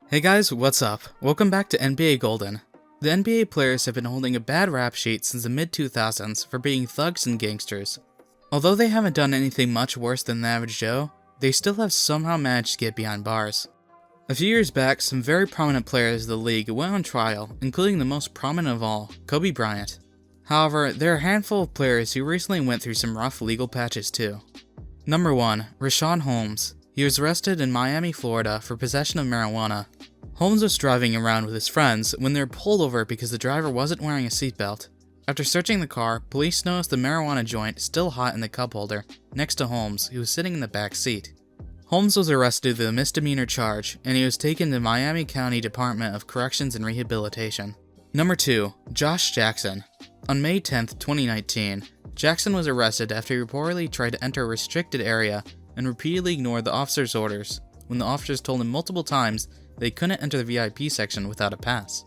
Hey guys, what's up? Welcome back to NBA Golden. The NBA players have been holding a bad rap sheet since the mid-2000s for being thugs and gangsters. Although they haven't done anything much worse than the average Joe, they still have somehow managed to get behind bars. A few years back, some very prominent players of the league went on trial, including the most prominent of all, Kobe Bryant. However, there are a handful of players who recently went through some rough legal patches too. Number 1. Rashaan Holmes. He was arrested in Miami, Florida for possession of marijuana. Holmes was driving around with his friends when they were pulled over because the driver wasn't wearing a seatbelt. After searching the car, police noticed the marijuana joint still hot in the cup holder next to Holmes, who was sitting in the back seat. Holmes was arrested with a misdemeanor charge, and he was taken to Miami County Department of Corrections and Rehabilitation. Number 2. Josh Jackson. On May 10, 2019, Jackson was arrested after he reportedly tried to enter a restricted area and repeatedly ignored the officer's orders when the officers told him multiple times they couldn't enter the VIP section without a pass.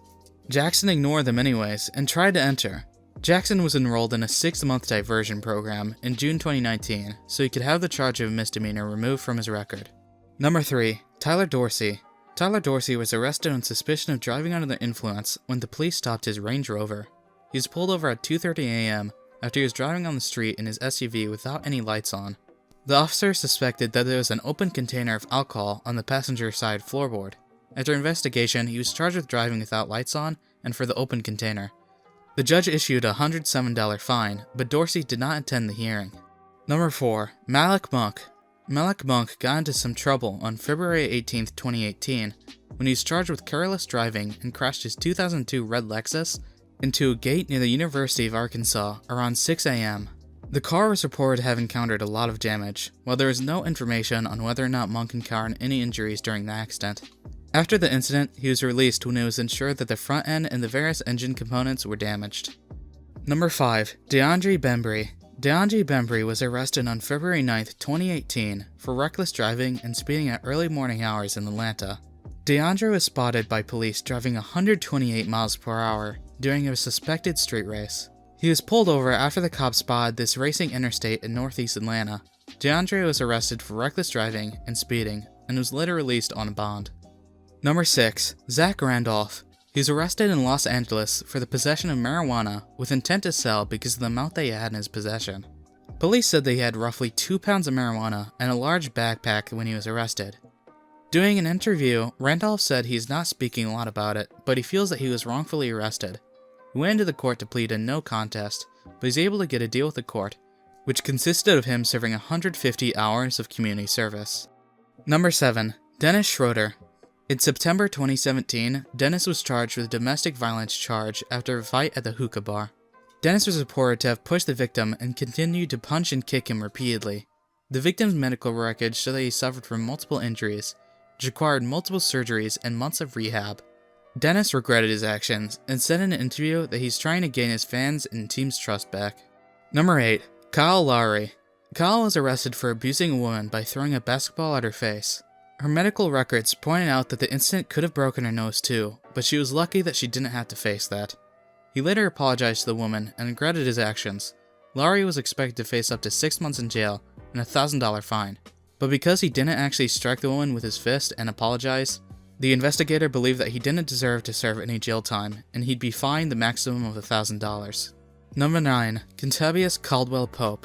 Jackson ignored them anyways and tried to enter. Jackson was enrolled in a 6-month diversion program in June 2019 so he could have the charge of a misdemeanor removed from his record. Number 3. Tyler Dorsey. Tyler Dorsey was arrested on suspicion of driving under the influence when the police stopped his Range Rover. He was pulled over at 2:30 a.m. after he was driving on the street in his SUV without any lights on. The officer suspected that there was an open container of alcohol on the passenger side floorboard. After investigation, he was charged with driving without lights on and for the open container. The judge issued a $107 fine, but Dorsey did not attend the hearing. Number 4. Malik Monk. Malik Monk got into some trouble on February 18, 2018, when he was charged with careless driving and crashed his 2002 red Lexus into a gate near the University of Arkansas around 6 a.m. The car was reported to have encountered a lot of damage, while there is no information on whether or not Monk encountered any injuries during the accident. After the incident, he was released when it was ensured that the front end and the various engine components were damaged. Number 5. DeAndre Bembry. DeAndre Bembry was arrested on February 9, 2018 for reckless driving and speeding at early morning hours in Atlanta. DeAndre was spotted by police driving 128 miles per hour during a suspected street race. He was pulled over after the cops spotted this racing interstate in northeast Atlanta. DeAndre was arrested for reckless driving and speeding and was later released on bond. Number 6. Zach Randolph. He was arrested in Los Angeles for the possession of marijuana with intent to sell because of the amount they had in his possession. Police said they had roughly 2 pounds of marijuana and a large backpack when he was arrested. During an interview, Randolph said he's not speaking a lot about it, but he feels that he was wrongfully arrested. He went into the court to plead a no contest, but he's able to get a deal with the court, which consisted of him serving 150 hours of community service. Number 7. Dennis Schroder. In September 2017, Dennis was charged with a domestic violence charge after a fight at the hookah bar. Dennis was reported to have pushed the victim and continued to punch and kick him repeatedly. The victim's medical records show that he suffered from multiple injuries, which required multiple surgeries and months of rehab. Dennis regretted his actions and said in an interview that he's trying to gain his fans and team's trust back. Number 8. Lowry. Kyle was arrested for abusing a woman by throwing a basketball at her face. Her medical records pointed out that the incident could have broken her nose too, but she was lucky that she didn't have to face that. He later apologized to the woman and regretted his actions. Lowry was expected to face up to 6 months in jail and a $1,000 fine, but because he didn't actually strike the woman with his fist and apologize, the investigator believed that he didn't deserve to serve any jail time and he'd be fined the maximum of $1,000. Number 9. Cantabius CaldwellPope.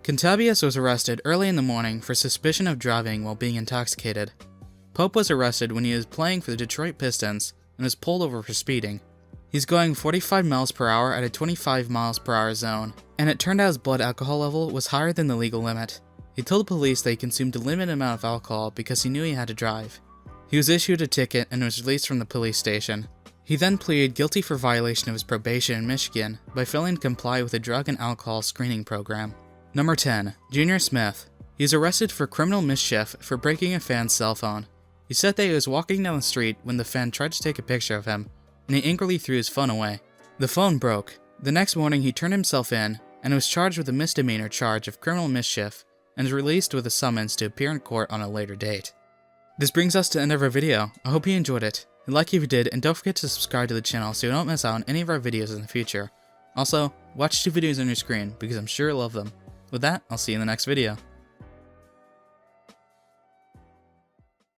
Cantabius was arrested early in the morning for suspicion of driving while being intoxicated. Pope was arrested when he was playing for the Detroit Pistons and was pulled over for speeding. He's going 45 miles per hour at a 25 miles per hour zone, and it turned out his blood alcohol level was higher than the legal limit. He told the police that he consumed a limited amount of alcohol because he knew he had to drive. He was issued a ticket and was released from the police station. He then pleaded guilty for violation of his probation in Michigan by failing to comply with a drug and alcohol screening program. Number 10. Junior Smith. He was arrested for criminal mischief for breaking a fan's cell phone. He said that he was walking down the street when the fan tried to take a picture of him, and he angrily threw his phone away. The phone broke. The next morning he turned himself in, and was charged with a misdemeanor charge of criminal mischief, and was released with a summons to appear in court on a later date. This brings us to the end of our video. I hope you enjoyed it. Like if you did, and don't forget to subscribe to the channel so you don't miss out on any of our videos in the future. Also, watch 2 videos on your screen because I'm sure you'll love them. With that, I'll see you in the next video.